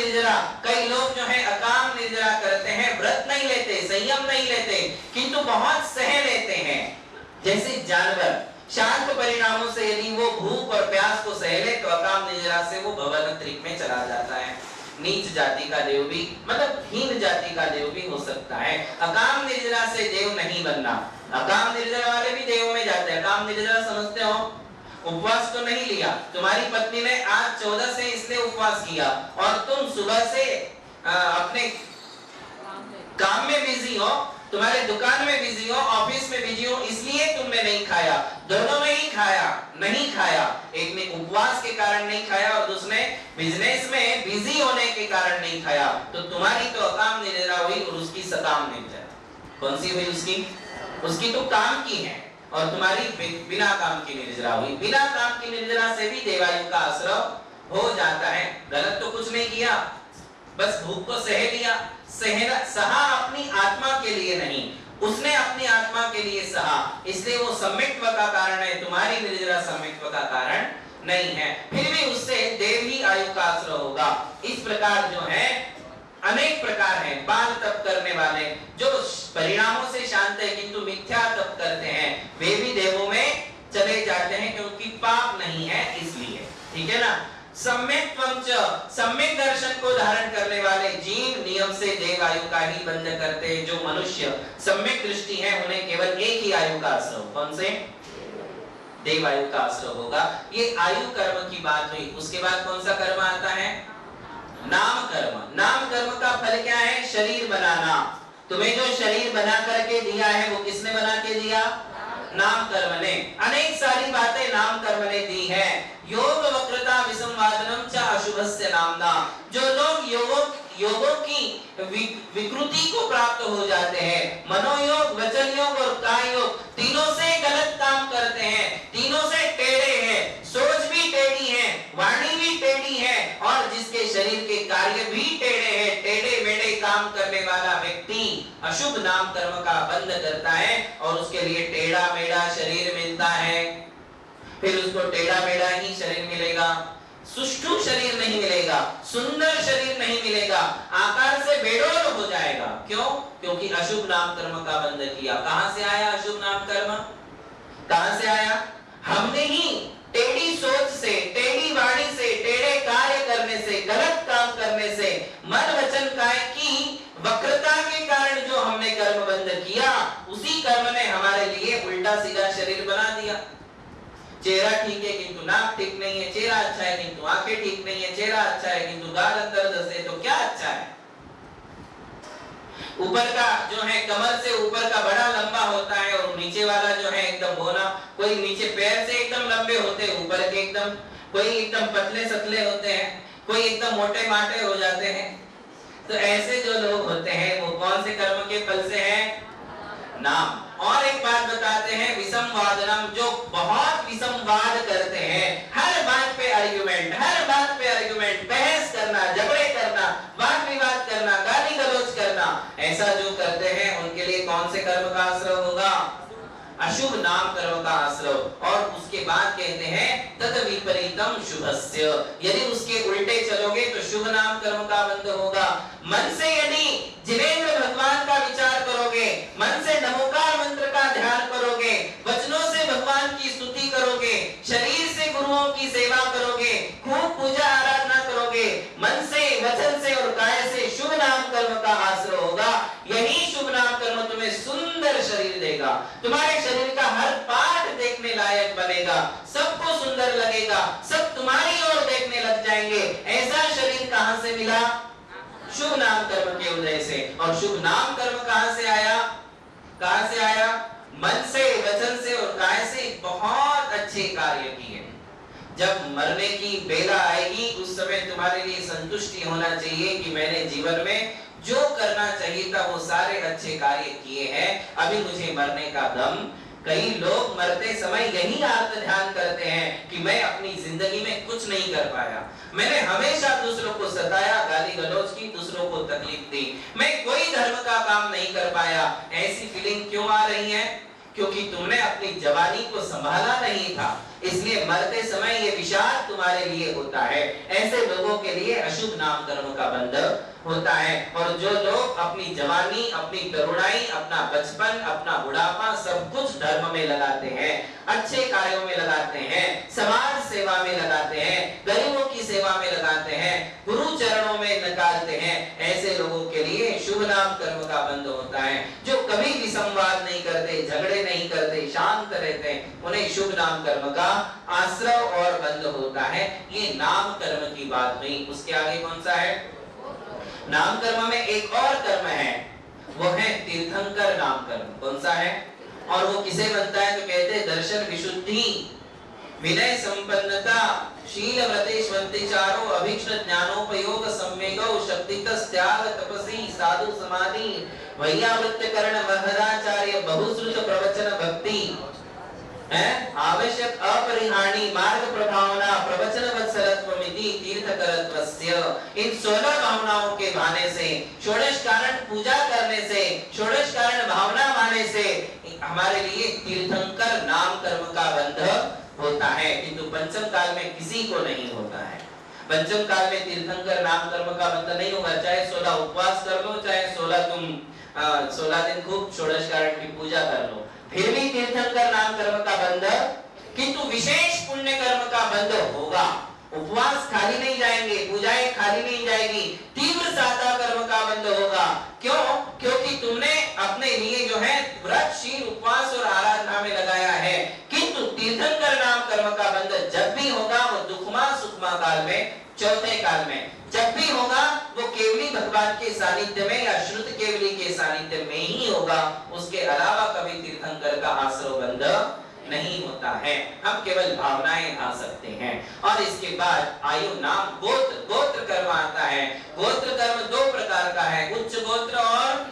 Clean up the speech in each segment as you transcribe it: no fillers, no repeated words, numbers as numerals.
निर्जरा, कई लोग जो है अकाम निर्जरा करते हैं, व्रत नहीं लेते, संयम नहीं लेते, किंतु बहुत सह लेते हैं। जैसे जानवर शांत परिणामों से यदि वो भूख और प्यास को सह ले तो अकाम निर्जरा से वो भवनत्रिक में चला जाता है। नीच जाति का देव भी, मतलब हीन जाति का देव भी हो सकता है। अकाम निर्जरा से देव नहीं बनना। अकाम निर्जरा वाले भी देव में जाते हैं। अकाम निर्जरा समझते हो? उपवास तो नहीं लिया, तुम्हारी पत्नी ने आज 14 से इसलिए उपवास किया और तुम सुबह से अपने काम में बिजी हो, तुम्हारे दुकान में बिजी हो, ऑफिस में बिजी हो, इसलिए तुमने नहीं खाया। दोनों ने ही खाया, नहीं खाया। एक ने उपवास के कारण नहीं खाया और दूसरे बिजनेस में बिजी होने के कारण नहीं खाया। तो तुम्हारी तो अकाम निर्जरा हुई और उसकी सकाम निर्जरा। कौन सी हुई उसकी? उसकी तो काम की है और तुम्हारी बिना काम की निर्जरा हुई। बिना काम की निर्जरा से भी देवायु का आश्रय हो जाता है। गलत तो कुछ नहीं किया, बस भूख को सह लिया। सहा अपनी आत्मा के लिए नहीं, उसने अपनी आत्मा के लिए सहा, इसलिए वो सम्यक्त्व का कारण है। तुम्हारी निर्जरा सम्यक्त्व का कारण नहीं है, फिर भी उससे देव ही आयु का आश्रय होगा। इस प्रकार जो है अनेक प्रकार हैं। बाल तप करने वाले जो परिणामों से शांत है किंतु मिथ्या तप करते हैं, वे भी देवों में चले जाते हैं क्योंकि पाप नहीं है इसलिए। ठीक है ना? सम्यक्त्वं च, सम्यक दर्शन को धारण करने वाले जीव नियम से देव आयु का ही बंध करते हैं। जो मनुष्य सम्यक दृष्टि है उन्हें केवल एक ही आयु का आश्रय, कौन से? देव आयु का आश्रय होगा। ये आयु कर्म की बात हुई। उसके बाद कौन सा कर्म आता है? नाम कर्म। नाम कर्म का फल क्या है? शरीर बनाना। तुम्हें जो शरीर बना करके दिया है वो किसने बना के दिया? नाम कर्म ने। अनेक सारी बातें नाम कर्म ने दी है। योग वक्रता विसंवादनम च अशुभस्य नामना। जो लोग योगों की विकृति को प्राप्त हो जाते हैं, मनोयोग, वचन योग और काय योग, तीनों से गलत काम करते हैं, तीनों से टेढ़े हैं, सोच भी टेढ़ी है, वाणी भी टेढ़ी है और जिसके शरीर के कार्य भी टेढ़े हैं, टेढ़े मेढ़े काम करने वाला व्यक्ति अशुभ नाम कर्म का बंध करता है और उसके लिए टेढ़ा मेढ़ा शरीर मिलता है। फिर उसको टेढ़ा मेढ़ा ही शरीर मिलेगा, सुष्ठु शरीर नहीं मिलेगा, सुंदर शरीर नहीं मिलेगा, आकार से बेडौल हो जाएगा। क्यों? क्योंकि अशुभ नाम कर्म का बंध किया। कहां से आया अशुभ नाम कर्म? कहां से आया? हमने ही टेढ़ी सोच से, टेढ़ी वाणी से, टेढ़े कार्य करने से, गलत काम करने से, मन वचन काय की वक्रता के कारण जो हमने कर्म बंध किया, उसी कर्म ने हमारे लिए उल्टा सीधा शरीर बना दिया। चेहरा ठीक है किंतु नाक ठीक नहीं है, चेहरा अच्छा है किंतु आंखें ठीक नहीं है, चेहरा अच्छा है किंतु गाल अंदर दस है, तो क्या अच्छा है? ऊपर का जो है कमर से ऊपर का बड़ा लंबा होता है और नीचे वाला जो है एकदम बोना। कोई नीचे पैर से एकदम लंबे होते हैं, ऊपर के एकदम, कोई एकदम पतले सतले होते हैं, कोई एकदम मोटे माटे हो जाते हैं। तो ऐसे जो लोग होते हैं वो कौन से कर्म के फल से हैं? नाम। और एक बात बताते हैं, विसंवादनम, जो बहुत विसंवाद करते हैं, हर बात पे आर्गुमेंट, हर बात पे आर्गुमेंट, बहस करना, झगड़े करना, वाद विवाद करना, गाली गलौज करना, ऐसा जो करते हैं उनके लिए कौन से कर्म का आश्रय होगा? अशुभ नाम कर्म का आश्रय। और उसके बाद कहते हैं तद विपरीतम शुभस्य, यदि उसके उल्टे चलोगे तो शुभ नाम कर्म का बंध होगा। मन से यदि जिनेंद्र भगवान का विचार करोगे, मन से नमोकार मंत्र का ध्यान करोगे, वचनों से भगवान की स्तुति करोगे, शरीर से गुरुओं की सेवा करोगे, खूब पूजा आराधना करोगे, मन से, वचन से और काय से शुभ नाम कर्म का आश्रय होगा, यही शुभ नाम कर्म तुम्हें सुंदर शरीर देगा। तुम्हारे शरीर का हर पार्ट देखने लायक बनेगा, सबको सुंदर लगेगा, सब तुम्हारी ओर देखने लग जाएंगे। ऐसा शरीर कहां से मिला? शुभ नाम कर्म के उदय से। और शुभ नाम कर्म कहां से आया? कहां से आया? मन से, वचन से और काय से बहुत अच्छे कार्य किए। जब मरने की बेला आएगी उस समय तुम्हारे लिए संतुष्टि होना चाहिए कि मैंने जीवन में जो करना चाहिए था वो सारे अच्छे कार्य किए हैं, अभी मुझे मरने का दम। कई लोग मरते समय यही आत्म ध्यान करते हैं कि मैं अपनी जिंदगी में कुछ नहीं कर पाया, मैंने हमेशा दूसरों को सताया, गाली गलौज की, दूसरों को तकलीफ दी, मैं कोई धर्म का काम नहीं कर पाया। ऐसी फीलिंग क्यों आ रही है? क्योंकि तुमने अपनी जवानी को संभाला नहीं था, इसलिए मरते समय ये विषाद तुम्हारे लिए होता है। ऐसे लोगों के लिए अशुभ नाम कर्म का बंध होता है। और जो लोग अपनी जवानी, अपनी तरुणाई, अपना बचपन, अपना बुढ़ापा सब कुछ धर्म में लगाते हैं, अच्छे कार्यों में लगाते हैं, समाज सेवा में लगाते हैं, गरीबों की सेवा में लगाते हैं, गुरु चरणों में निकालते हैं, ऐसे लोगों के लिए शुभ नाम कर्म का बंध होता है। जो कभी भी संवाद नहीं करते, झगड़े नहीं करते, शांत रहते हैं, उन्हें शुभ नाम कर्म का आश्रय और बंध होता है। ये नाम कर्म की बात हुई। उसके आगे कौन सा है? नाम कर्म में एक और कर्म है, वो है तीर्थंकर नाम कर्म। कौन सा है? और वो किसे बनता है? तो कहते हैं दर्शन विशुद्धि, विनय संपन्नता, शील व्रतेश्वंतिचारो, अभीक्ष्ण ज्ञानोपयोग, सम्यगो, शक्तिकस त्याग, तपसी, साधु समाधि, वैयावृत्त करण, महदाचार्य, बहुश्रुत प्रवचन भक्ति, आवश्यक अपरिहाणी, मार्ग प्रभावना, प्रवचन वत्सलत्वमिति तीर्थकरत्वस्य। इन 16 भावनाओं के भाने से, षोडश कारण पूजा करने से, षोडश कारण भावना माने से हमारे लिए तीर्थंकर नाम कर्म का बंध होता है। किंतु पंचम काल में किसी को नहीं होता है। पंचम काल में तीर्थंकर नाम कर्म का बंध नहीं होगा। चाहे 16 उपवास कर लो, चाहे 16 दिन खूब षोडश कारण की पूजा कर लो, फिर भी तीर्थंकर नाम कर्म का बंध, किंतु विशेष पुण्य कर्म का बंध होगा। उपवास खाली नहीं जाएंगे, पूजाएं खाली नहीं जाएगी, तीव्र साधना कर्म का बंध होगा। क्यों? क्योंकि तुमने अपने लिए जो है व्रत, शील, उपवास और आराधना में लगाया है। किंतु तीर्थंकर नाम कर्म का बंध जब भी होगा वो दुखमा सुखमा काल में, चौथे काल में जब भी होगा वो केवली भगवान के सानिध्य में या श्रुत केवली के सानिध्य में ही होगा। उसके अलावा कभी तीर्थंकर का आश्रय बंध नहीं होता है। हम केवल भावनाएं गा सकते हैं। और इसके बाद आयु नाम गोत्र, गोत्र कर्म आता है। गोत्र कर्म 2 प्रकार का है, उच्च गोत्र और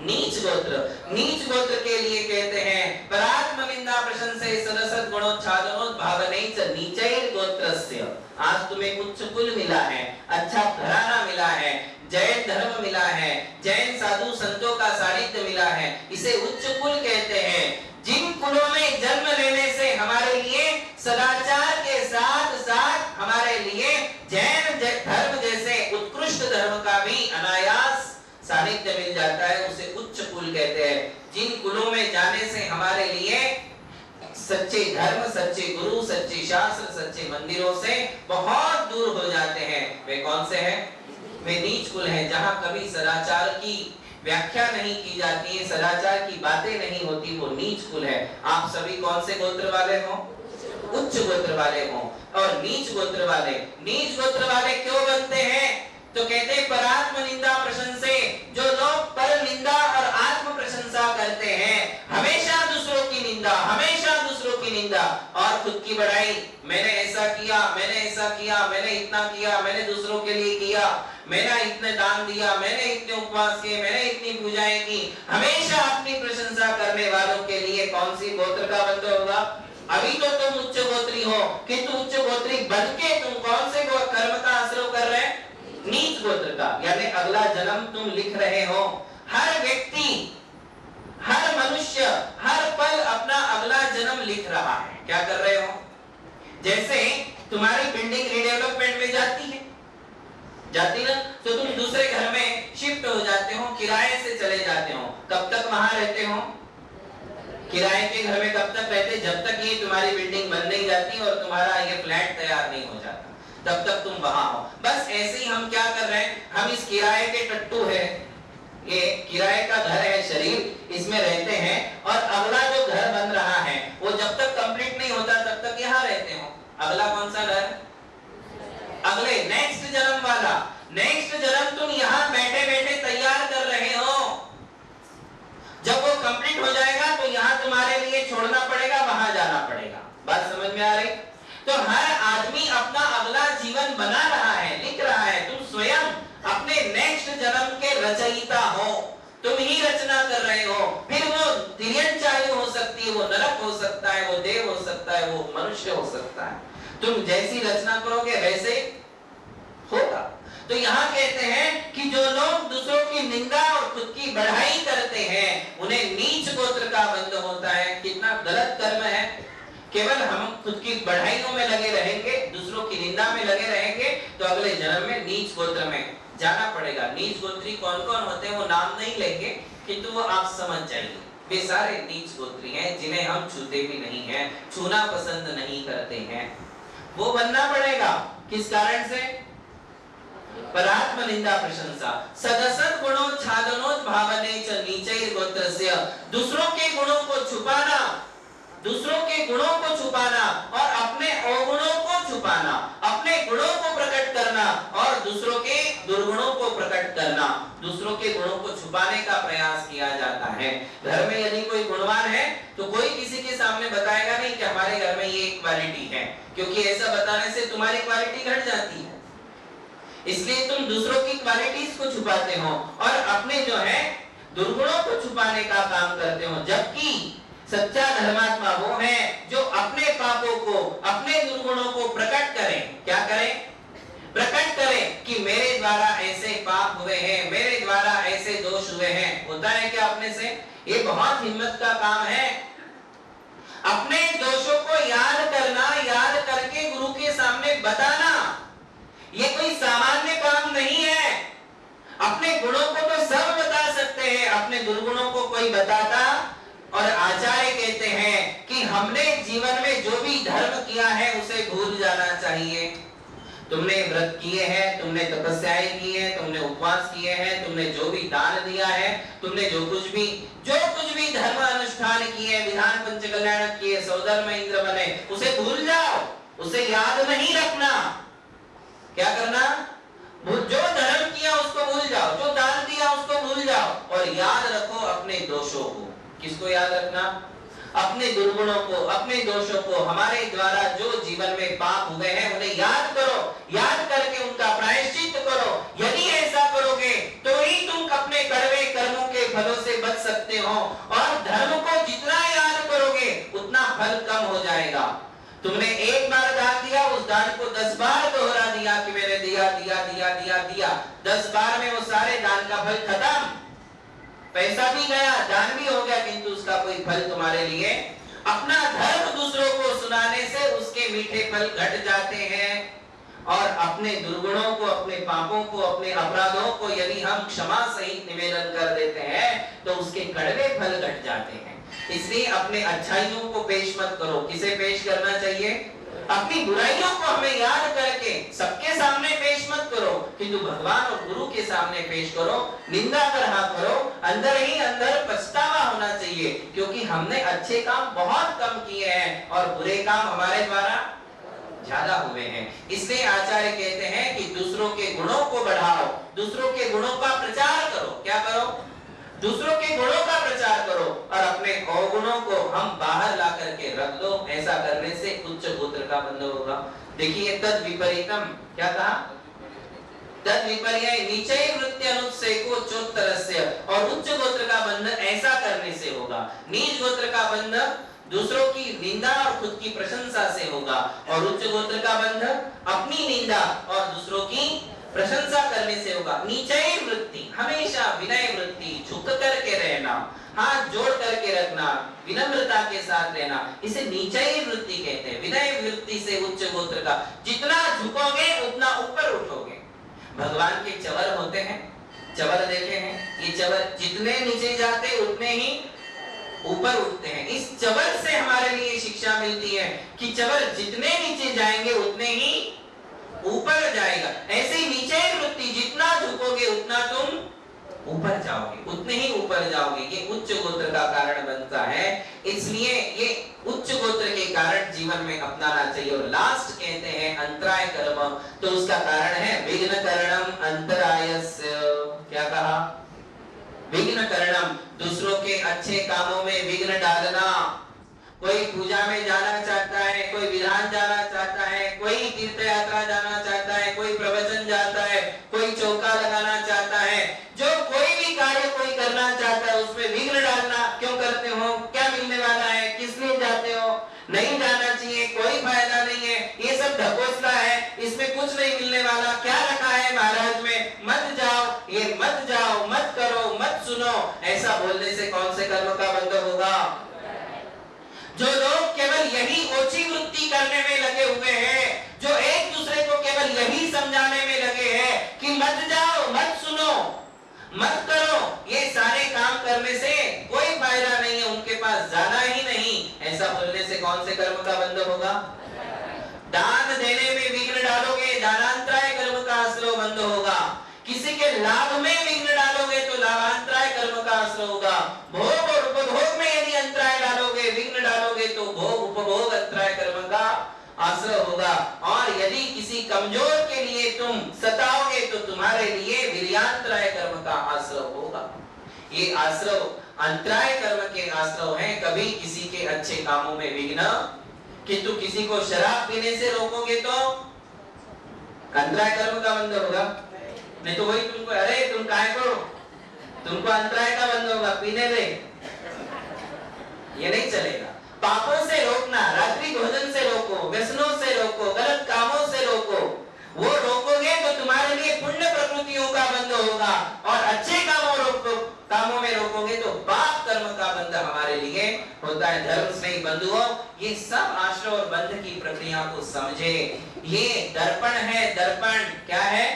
नीच गोत्र। नीच गोत्र के लिए कहते हैं परात्म निंदा प्रशंसे सदसत गुणोच्छादनोद्भावने च नीचैर गोत्रस्य। आज तुम्हें उच्च कुल मिला है, अच्छा घराना मिला है, जैन धर्म मिला है, जैन साधु संतों का सानिध्य मिला है, इसे उच्च कुल कहते हैं। जिन कुलों में जन्म लेने से हमारे लिए सदाचार के साथ साथ हमारे लिए जैन धर्म जैसे उत्कृष्ट धर्म का भी अनायास सानिध्य मिल जाता है, उसे उच्च कुल कहते हैं। जिन कुलों में जाने से हमारे लिए सच्चे धर्म, सच्चे गुरु, सच्चे शास्त्र, सच्चे मंदिरों से बहुत दूर हो जाते हैं, वे कौन से हैं? वे नीच कुल हैं, जहां कभी सदाचार की व्याख्या नहीं की जाती है, सदाचार की बातें नहीं होती, वो नीच कुल है। आप सभी कौन से गोत्र वाले हो? उच्च गोत्र वाले हो। और नीच गोत्र वाले, नीच गोत्र वाले क्यों बनते हैं? तो कहते हैं परात्म निंदा प्रशंसे, जो लोग पर निंदा और आत्म प्रशंसा करते हैं, हमेशा दूसरों की निंदा, हमेशा दूसरों की निंदा और खुद की बड़ाई। मैंने ऐसा किया, मैंने ऐसा किया, मैंने इतना किया, मैंने दूसरों के लिए किया, मैंने इतने दान दिया, मैंने इतने उपवास किए, मैंने इतनी पूजाएं की। हमेशा अपनी प्रशंसा करने वालों के लिए कौन सी गोत्र का बंध होगा? अभी तो तुम उच्च गोत्री हो, किंतु उच्च गोत्री बनके तुम कौन से कर्म का आश्रय कर रहे हैं? नीच गोत्र का। यानी अगला जन्म तुम लिख रहे हो। हर व्यक्ति, हर मनुष्य हर पल अपना अगला जन्म लिख रहा है। क्या कर रहे हो? जैसे तुम्हारी बिल्डिंग रिडेवलपमेंट में जाती है, जाती ना, तो तुम दूसरे घर में शिफ्ट हो जाते हो, किराए से चले जाते हो। कब तक वहां रहते हो? किराए के घर में कब तक रहते? जब तक ये तुम्हारी बिल्डिंग बन नहीं जाती और तुम्हारा ये फ्लैट तैयार नहीं हो जाता, तब तक तुम वहां हो। बस ऐसे ही हम क्या कर रहे हैं? हम इस किराए के टट्टू है, ये किराए का घर है शरीर, इसमें रहते हैं और अगला जो घर बन रहा है वो जब तक कंप्लीट नहीं होता तब तक यहाँ रहते हो। अगला कौन सा घर? अगले नेक्स्ट जन्म वाला। नेक्स्ट जन्म तुम यहाँ बैठे बैठे तैयार कर रहे हो। जब वो कंप्लीट हो जाएगा तो यहाँ तुम्हारे लिए छोड़ना पड़ेगा, वहां जाना पड़ेगा। बात समझ में आ रही? तो हर आदमी अपना अगला जीवन बना रहा है, लिख रहा है। तुम स्वयं अपने नेक्स्ट जन्म के रचयिता हो, तुम ही रचना कर रहे हो। फिर वो तिर्यंचायु हो सकती है, वो नरक हो सकता है, वो देव हो सकता है, वो मनुष्य हो सकता है। तुम जैसी रचना करोगे वैसे होगा। तो यहाँ कहते हैं कि जो लोग दूसरों की निंदा और खुद की बढ़ाई करते हैं उन्हें नीच गोत्र का बंध होता है। कितना गलत कर्म है। केवल हम खुद की बढ़ाइयों में लगे रहेंगे, दूसरों की निंदा में लगे रहेंगे तो अगले जन्म में नीच गोत्र में जाना पड़ेगा। नीच गोत्री कौन कौन होते हैं वो नाम नहीं लेंगे, किंतु वो आप समझ जाइए। वे सारे नीच गोत्री हैं जिन्हें हम छूते भी नहीं हैं, छूना पसंद नहीं करते हैं। वो बनना पड़ेगा। किस कारण से? परात्म निंदा प्रशंसा सदसत गुणोच्छादनोच भावने च नीचैर गोत्रस्य। दूसरों के गुणों को छुपाना, दूसरों के गुणों को छुपाना और अपने अवगुणों को छुपाना, अपने गुणों को प्रकट करना और दूसरों के दुर्गुणों को प्रकट करना, दूसरों के गुणों को छुपाने का प्रयास किया जाता है। घर में यदि कोई गुणवान है तो कोई किसी के सामने बताएगा नहीं कि हमारे घर में ये एक क्वालिटी है, क्योंकि ऐसा बताने से तुम्हारी क्वालिटी घट जाती है। इसलिए तुम दूसरों की क्वालिटीज को छुपाते हो और अपने जो है दुर्गुणों को छुपाने का काम करते हो। जबकि सच्चा धर्मात्मा वो है जो अपने पापों को, अपने दुर्गुणों को प्रकट करें। क्या करें? प्रकट करें कि मेरे द्वारा ऐसे पाप हुए हैं, मेरे द्वारा ऐसे दोष हुए हैं। होता है क्या अपने से? ये बहुत हिम्मत का काम है। अपने दोषों को याद करना, याद करके गुरु के सामने बताना, ये कोई सामान्य काम नहीं है। अपने गुणों को तो सब बता सकते हैं, अपने दुर्गुणों को कोई बताता? और आचार्य कहते हैं कि हमने जीवन में जो भी धर्म किया है उसे भूल जाना चाहिए। तुमने व्रत किए हैं, तुमने तपस्याएं की हैं, तुमने उपवास किए हैं, तुमने जो भी दान दिया है, तुमने जो कुछ भी धर्म अनुष्ठान किए, विधान पंचकल्याण किए, सौधर्म इंद्र बने, उसे भूल जाओ, उसे याद नहीं रखना। क्या करना? जो धर्म किया उसको भूल जाओ, जो दान दिया उसको भूल जाओ और याद रखो अपने दोषों को। किसको याद रखना? अपने दुर्गुणों को, अपने दोषों को। हमारे द्वारा जो जीवन में पाप हुए हैं उन्हें याद करो, याद करके उनका प्रायश्चित करो। यदि ऐसा करोगे तो ही तुम अपने कड़वे कर्मों के फलों से बच सकते हो। और धर्म को जितना याद करोगे उतना फल कम हो जाएगा। तुमने एक बार दान दिया, उस दान को 10 बार दोहरा दिया कि मैंने दिया दिया दिया दिया दिया। 10 बार में वो सारे दान का फल खत्म, पैसा भी गया, दान भी हो गया, किंतु उसका कोई फल तुम्हारे लिए। अपना धर्म दूसरों को सुनाने से उसके मीठे फल घट जाते हैं। और अपने दुर्गुणों को, अपने पापों को, अपने अपराधों को यदि हम क्षमा सहित निवेदन कर देते हैं तो उसके कड़वे फल घट जाते हैं। इसलिए अपने अच्छाइयों को पेश मत करो। किसे पेश करना चाहिए? अपनी बुराइयों को हमें याद करके सबके सामने पेश मत करो, किंतु भगवान और गुरु के सामने पेश करो। निंदा कर हाँ करो, अंदर ही अंदर पछतावा होना चाहिए, क्योंकि हमने अच्छे काम बहुत कम किए हैं और बुरे काम हमारे द्वारा ज्यादा हुए हैं। इसलिए आचार्य कहते हैं कि दूसरों के गुणों को बढ़ाओ, दूसरों के गुणों का प्रचार करो। क्या करो? दूसरों के गुणों का प्रचार करो और अपने अवगुणों को हम बाहर ला करके रख दो। ऐसा करने से उच्च गोत्र का बंध होगा। देखिए तद विपरीतम क्या कहा? तद विपर्य नीचे वृत्ति अनुच्छेको चोत्तरस्य। और उच्च गोत्र का बंध ऐसा करने से होगा। नीच गोत्र का बंध दूसरों की निंदा और खुद की प्रशंसा से होगा और उच्च गोत्र का बंध अपनी निंदा और दूसरों की प्रशंसा करने से होगा। नीचे वृत्ति, हमेशा विनय वृत्ति, झुक करके रहना, हाथ जोड़ करके रखना, विनम्रता के साथ रहना, इसे नीचे वृत्ति कहते हैं। विनय वृत्ति से उच्च गोत्र का, जितना झुकोगे उतना ऊपर उठोगे। भगवान के चवर होते हैं, चवर देखे हैं, ये चवर जितने नीचे जाते उतने ही ऊपर उठते हैं। इस चवर से हमारे लिए शिक्षा मिलती है कि चवर जितने नीचे जाएंगे उतने ही ऊपर जाएगा। ऐसे ही नीचे वृत्ति, जितना झुकोगे उतना तुम ऊपर जाओगे, उतने ही ऊपर जाओगे। ये उच्च गोत्र का कारण बनता है। इसलिए ये उच्च गोत्र के कारण जीवन में अपनाना चाहिए। और लास्ट कहते हैं अंतराय कर्म, तो उसका कारण है विघ्न करणम अंतरायस्य। क्या कहा? विघ्न करणम, दूसरों के अच्छे कामों में विघ्न डालना। कोई पूजा में जाना चाहता है, कोई विधान जाना चाहता है, कोई तीर्थ यात्रा जाना चाहता है, कोई प्रवचन जाता है, कोई चौका लगाना चाहता है, जो कोई भी कार्य कोई करना चाहता है उसमें विघ्न डालना। क्यों करते हो? क्या मिलने वाला है? किस लिए जाते हो? नहीं जाना चाहिए, कोई फायदा नहीं है, ये सब ढकोसला है, इसमें कुछ नहीं मिलने वाला, क्या रखा है महाराज में, मत जाओ, ये मत जाओ, मत करो, मत सुनो, ऐसा बोलने से कौन से कर्म का बंध होगा? जो लोग केवल यही ओछी वृत्ति करने में लगे हुए हैं, जो एक दूसरे को केवल यही समझाने में लगे हैं कि मत जाओ, मत सुनो, मत करो, ये सारे काम करने से कोई फायदा नहीं है, उनके पास जाना ही नहीं, ऐसा बोलने से कौन से कर्म का बंध होगा? दान देने में विघ्न डालोगे, दानांतराय कर्म का आश्रय बंध होगा। किसी के लाभ में विघ्न डालोगे तो लाभांतराय कर्म का आश्रय होगा। भोग और उपभोग में यदि अंतराय डालोगे, विघ्न डालोगे तो भोग उपभोग अंतराय कर्म का आश्रय होगा। और यदि किसी कमजोर के लिए तुम सताओगे तो तुम्हारे लिए वीर्यांतराय कर्म का आश्रय होगा। ये आश्रय अंतराय कर्म के आश्रय हैं। कभी किसी के अच्छे कामों में विघ्न, किंतु किसी को शराब पीने से रोकोगे तो अंतराय कर्म का बंध होगा। नहीं तो वही तुमको, अरे तुम काय करो, तुमको अंतराय का बंध होगा, पीने दे, ये नहीं चलेगा। पापों से रोकना, रात्रि भोजन से रोको, व्यसनों से रोको, गलत कामों से रोको, वो रोकोगे तो तुम्हारे लिए पुण्य प्रकृतियों का बंध होगा, और अच्छे कामों में रोकोगे तो पाप कर्म का बंध हमारे लिए होता है। धर्म स्नेही बंधुओं, ये सब आश्रय और बंध की प्रक्रिया को समझे। ये दर्पण है, दर्पण क्या है?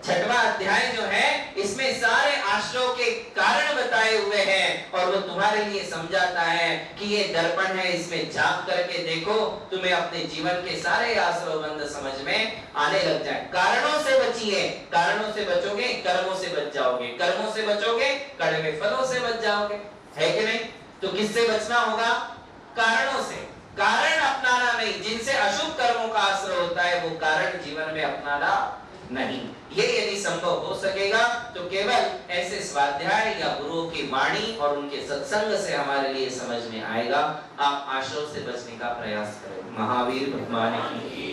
छठवां अध्याय जो है, इसमें सारे आश्रयों के कारण बताए हुए हैं, और वो तुम्हारे लिए समझाता है कि ये दर्पण है, इसमें झांक करके देखो, तुम्हें अपने जीवन के सारे आश्रय बंध समझ में आने लग जाए। कारणों से बचिए, कारणों से बचोगे कर्मों से बच जाओगे, कर्मों से बचोगे कड़वे फलों से बच जाओगे, है कि नहीं? तो किससे बचना होगा? कारणों से। कारण अपनाना नहीं, जिनसे अशुभ कर्मों का आश्रय होता है वो कारण जीवन में अपनाना नहीं। ये यदि संभव हो सकेगा तो केवल ऐसे स्वाध्याय या गुरुओं की वाणी और उनके सत्संग से हमारे लिए समझ में आएगा। आप आश्रय से बचने का प्रयास करें। महावीर भगवान की